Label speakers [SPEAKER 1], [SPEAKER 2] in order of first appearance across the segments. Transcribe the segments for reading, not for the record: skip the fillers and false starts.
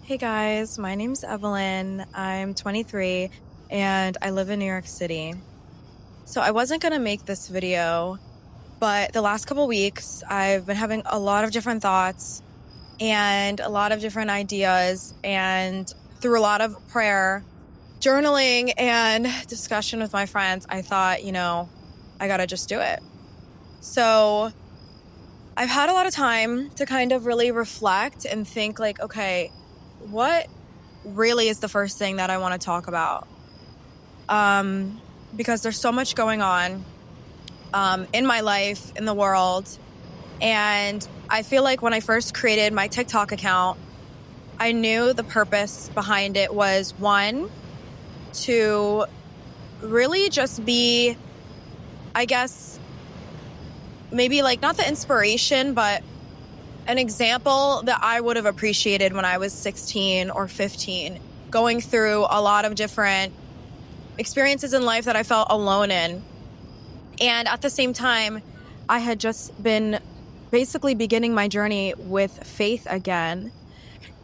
[SPEAKER 1] Hey guys, my name's Evelyn. I'm 23 and I live in New York City. So I wasn't going to make this video, but the last couple weeks I've been having a lot of different thoughts and a lot of different ideas, and through a lot of prayer, journaling, and discussion with my friends, I thought, I got to just do it. So I've had a lot of time to kind of really reflect and think like, okay, what really is the first thing that I want to talk about? Because there's so much going on in my life, in the world. And I feel like when I first created my TikTok account, I knew the purpose behind it was, one, to really just be, I guess, maybe like not the inspiration, but an example that I would have appreciated when I was 16 or 15, going through a lot of different experiences in life that I felt alone in. And at the same time, I had just been basically beginning my journey with faith again.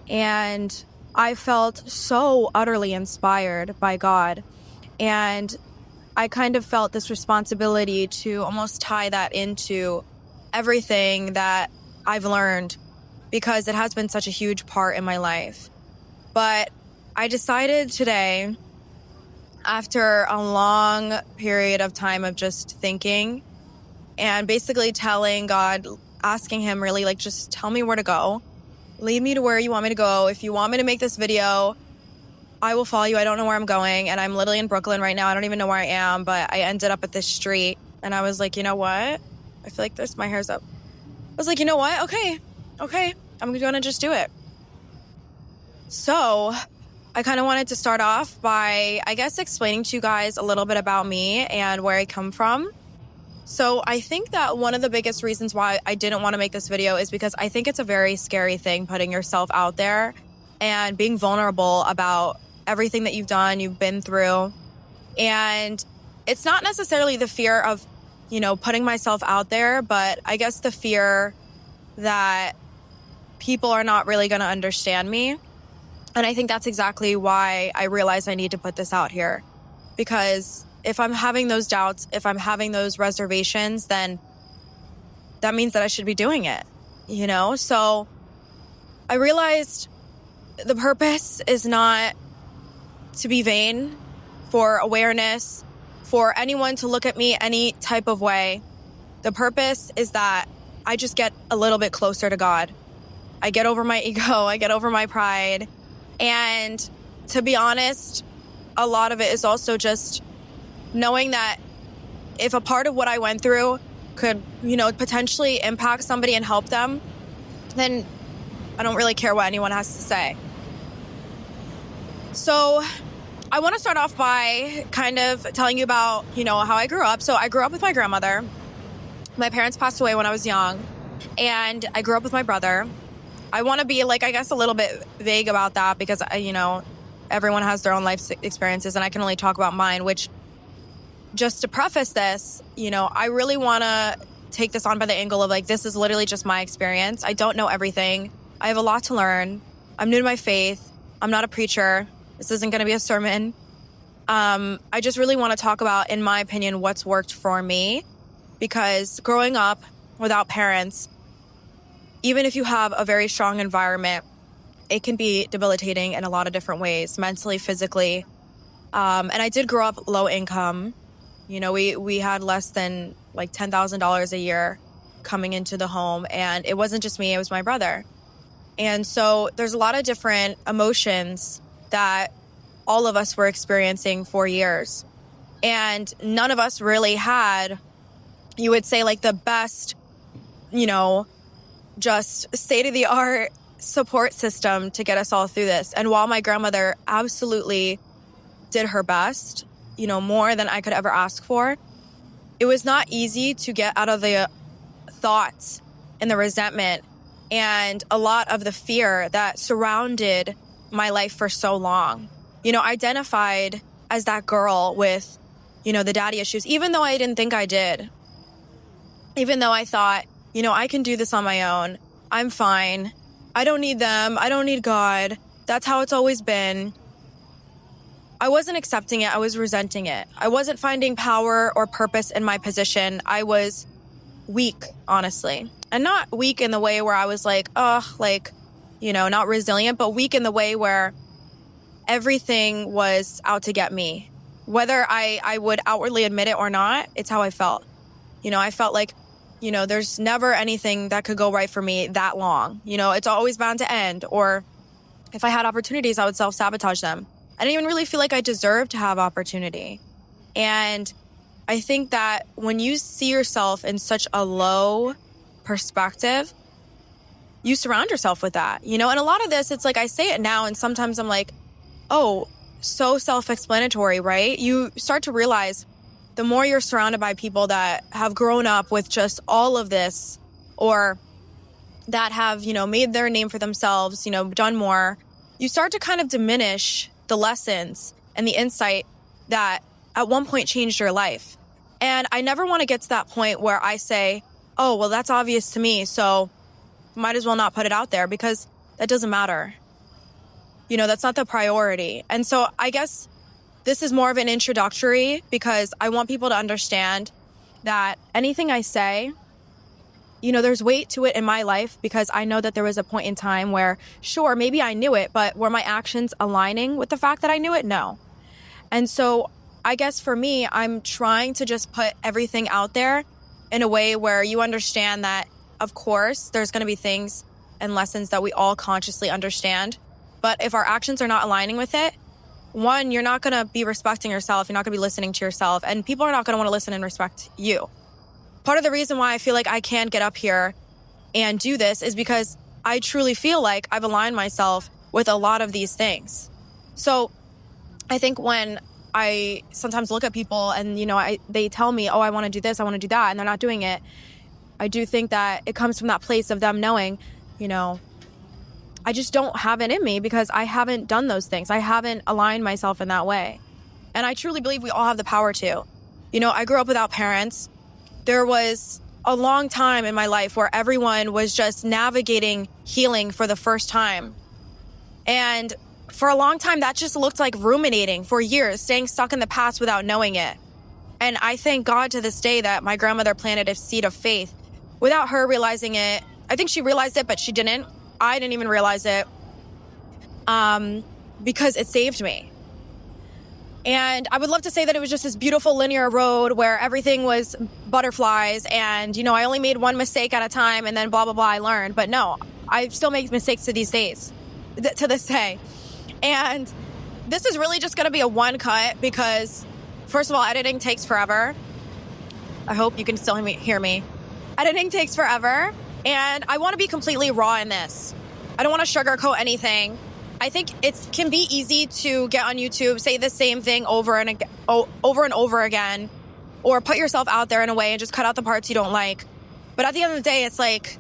[SPEAKER 1] And I felt so utterly inspired by God. And I kind of felt this responsibility to almost tie that into everything that I've learned, because it has been such a huge part in my life. But I decided today, after a long period of time of just thinking and basically telling God, asking him really like, just tell me where to go. Lead me to where you want me to go. If you want me to make this video, I will follow you. I don't know where I'm going. And I'm literally in Brooklyn right now. I don't even know where I am, but I ended up at this street and I was like, you know what? I feel like my hair's up. I was like, you know what? Okay. I'm going to just do it. So I kind of wanted to start off by, I guess, explaining to you guys a little bit about me and where I come from. So I think that one of the biggest reasons why I didn't want to make this video is because I think it's a very scary thing, putting yourself out there and being vulnerable about everything that you've done, you've been through. And it's not necessarily the fear of, putting myself out there, but I guess the fear that people are not really going to understand me. And I think that's exactly why I realized I need to put this out here. Because if I'm having those doubts, if I'm having those reservations, then that means that I should be doing it, So I realized the purpose is not to be vain, for awareness, for anyone to look at me any type of way. The purpose is that I just get a little bit closer to God. I get over my ego, I get over my pride. And to be honest, a lot of it is also just knowing that if a part of what I went through could, potentially impact somebody and help them, then I don't really care what anyone has to say. So I want to start off by kind of telling you about, how I grew up. So I grew up with my grandmother. My parents passed away when I was young, and I grew up with my brother. I want to be a little bit vague about that because, everyone has their own life experiences and I can only talk about mine, which, just to preface this, I really want to take this on by the angle of this is literally just my experience. I don't know everything. I have a lot to learn. I'm new to my faith. I'm not a preacher. This isn't going to be a sermon. I just really want to talk about, in my opinion, what's worked for me, because growing up without parents, even if you have a very strong environment, it can be debilitating in a lot of different ways, mentally, physically. And I did grow up low income. We had less than $10,000 a year coming into the home. And it wasn't just me, it was my brother. And so there's a lot of different emotions that all of us were experiencing for years. And none of us really had, you would say, the best, just state-of-the-art support system to get us all through this. And while my grandmother absolutely did her best, more than I could ever ask for, it was not easy to get out of the thoughts and the resentment and a lot of the fear that surrounded my life for so long. Identified as that girl with, the daddy issues, even though I didn't think I did. Even though I thought, I can do this on my own. I'm fine. I don't need them. I don't need God. That's how it's always been. I wasn't accepting it. I was resenting it. I wasn't finding power or purpose in my position. I was weak, honestly. And not weak in the way where I was like, not resilient, but weak in the way where everything was out to get me. Whether I would outwardly admit it or not, it's how I felt. I felt like, there's never anything that could go right for me that long. It's always bound to end. Or if I had opportunities, I would self-sabotage them. I didn't even really feel like I deserved to have opportunity. And I think that when you see yourself in such a low perspective, you surround yourself with that, And a lot of this, it's like I say it now, and sometimes I'm like, oh, so self-explanatory, right? You start to realize the more you're surrounded by people that have grown up with just all of this, or that have, made their name for themselves, done more, you start to kind of diminish the lessons and the insight that at one point changed your life. And I never want to get to that point where I say, oh, well, that's obvious to me, so might as well not put it out there, because that doesn't matter. That's not the priority. And so I guess this is more of an introductory, because I want people to understand that anything I say, there's weight to it in my life, because I know that there was a point in time where, sure, maybe I knew it, but were my actions aligning with the fact that I knew it? No. And so I guess for me, I'm trying to just put everything out there in a way where you understand that, of course, there's going to be things and lessons that we all consciously understand. But if our actions are not aligning with it, one, you're not going to be respecting yourself. You're not going to be listening to yourself. And people are not going to want to listen and respect you. Part of the reason why I feel like I can get up here and do this is because I truly feel like I've aligned myself with a lot of these things. So I think when I sometimes look at people and, they tell me, oh, I want to do this, I want to do that, and they're not doing it, I do think that it comes from that place of them knowing, I just don't have it in me because I haven't done those things. I haven't aligned myself in that way. And I truly believe we all have the power to. I grew up without parents. There was a long time in my life where everyone was just navigating healing for the first time. And for a long time, that just looked like ruminating for years, staying stuck in the past without knowing it. And I thank God to this day that my grandmother planted a seed of faith without her realizing it. I think she realized it, but she didn't. I didn't even realize it because it saved me. And I would love to say that it was just this beautiful linear road where everything was butterflies and, I only made one mistake at a time and then blah, blah, blah, I learned. But no, I still make mistakes to this day. And this is really just going to be a one cut because, first of all, editing takes forever. I hope you can still hear me. Editing takes forever. And I want to be completely raw in this. I don't want to sugarcoat anything. I think it can be easy to get on YouTube, say the same thing over and over again, or put yourself out there in a way and just cut out the parts you don't like. But at the end of the day, it's like,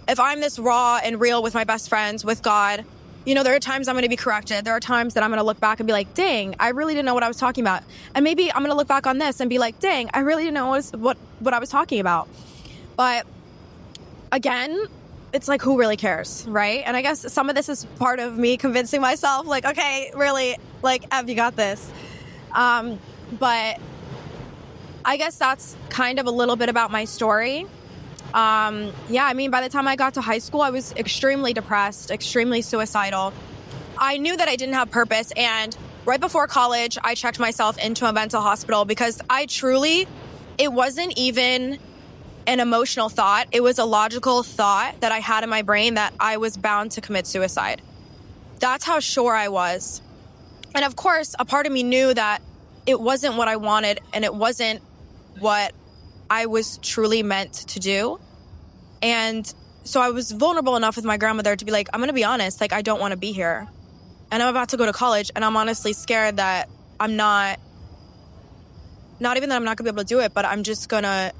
[SPEAKER 1] if I'm this raw and real with my best friends, with God, there are times I'm going to be corrected. There are times that I'm going to look back and be like, dang, I really didn't know what I was talking about. And maybe I'm going to look back on this and be like, dang, I really didn't know what I was talking about. But again, it's like, who really cares, right? And I guess some of this is part of me convincing myself, like, okay, really, like, Ev, you got this. But I guess that's kind of a little bit about my story. By the time I got to high school, I was extremely depressed, extremely suicidal. I knew that I didn't have purpose. And right before college, I checked myself into a mental hospital because it wasn't even an emotional thought. It was a logical thought that I had in my brain that I was bound to commit suicide. That's how sure I was. And of course, a part of me knew that it wasn't what I wanted and it wasn't what I was truly meant to do. And so I was vulnerable enough with my grandmother to be like, I'm going to be honest, like, I don't want to be here. And I'm about to go to college and I'm honestly scared that I'm not even that I'm not going to be able to do it, but I'm just going to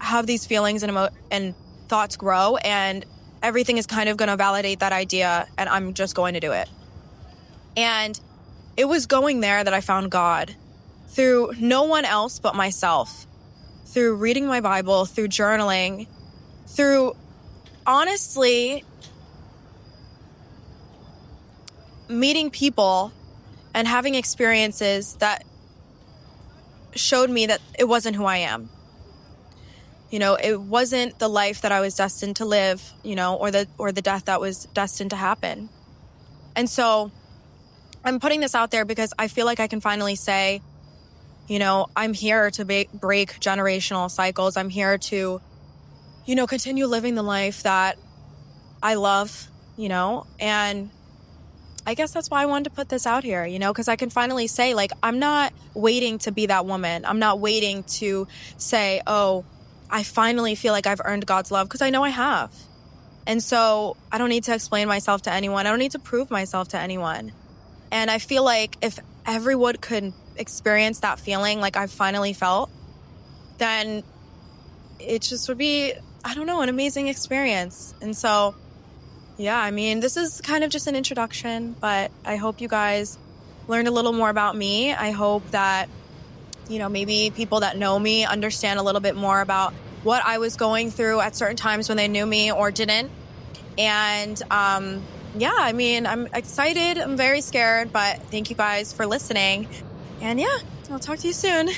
[SPEAKER 1] have these feelings and thoughts grow, and everything is kind of going to validate that idea, and I'm just going to do it. And it was going there that I found God through no one else but myself, through reading my Bible, through journaling, through honestly meeting people and having experiences that showed me that it wasn't who I am. It wasn't the life that I was destined to live, or the death that was destined to happen. And so I'm putting this out there because I feel like I can finally say, I'm here to break generational cycles. I'm here to, continue living the life that I love, and I guess that's why I wanted to put this out here, because I can finally say, like, I'm not waiting to be that woman. I'm not waiting to say, oh, I finally feel like I've earned God's love, because I know I have. And so I don't need to explain myself to anyone. I don't need to prove myself to anyone. And I feel like if everyone could experience that feeling like I've finally felt, then it just would be, I don't know, an amazing experience. And so, yeah, I mean, this is kind of just an introduction, but I hope you guys learned a little more about me. I hope that, maybe people that know me understand a little bit more about what I was going through at certain times when they knew me or didn't. And, yeah, I mean, I'm excited. I'm very scared, but thank you guys for listening. And yeah, I'll talk to you soon.